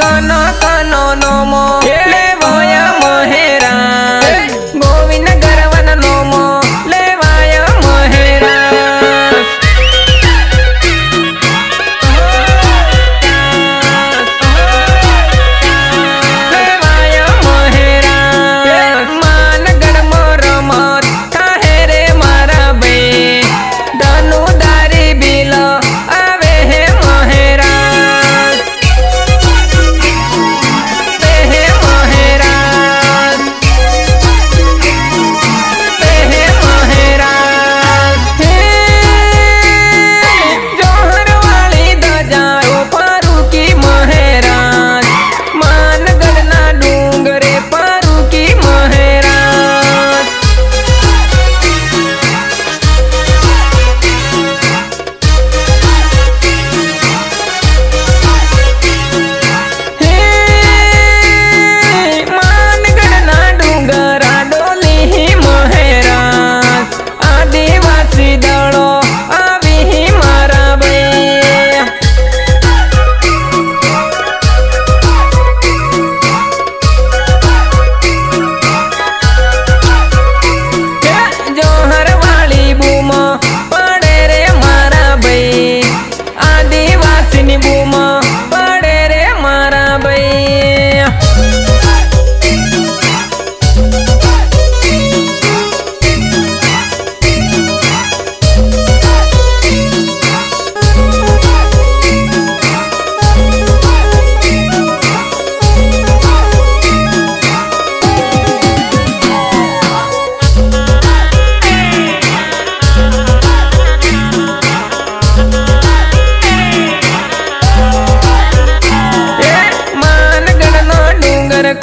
कनो कनो नोमो लेवाया मोहेरा गोविंद गरवन नोमो लेवाया मोहेरा लेवाया मोहेरा मानगढ़ मोरमत काहे रे मारा बे धनु दारी बिलो आवे हे मोहेरा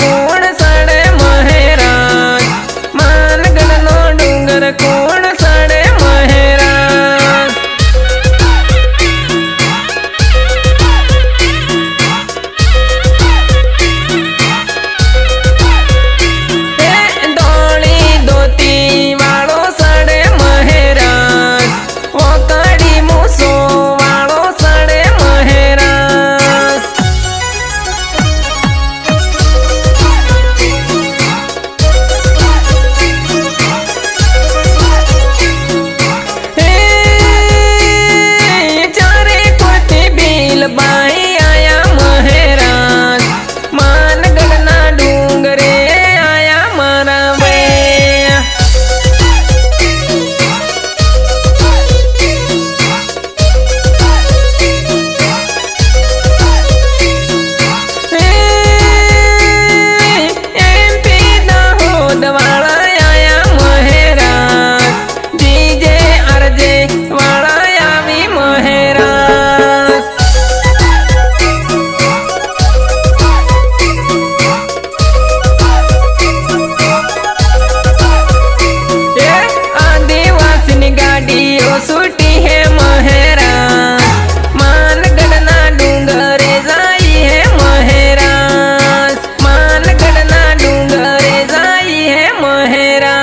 कोण सड़े महेराज मानगढ़ नो डूंगर कोण सड़े महेराज धोली धोती वालो सड़े महेराज वो कड़ी मूसो वालो सड़े महेराज बाई आया महेराज मानगढ़ ना डूंगरे आया मारा वे एमपी दाहोद वाला आया महेराज डीजे आरजे वाला आवी महेराज सुटी है महेरा मानगढ़ ना डूंगरे जाई है महेरा मानगढ़ ना डूंगरे जाई है महेरा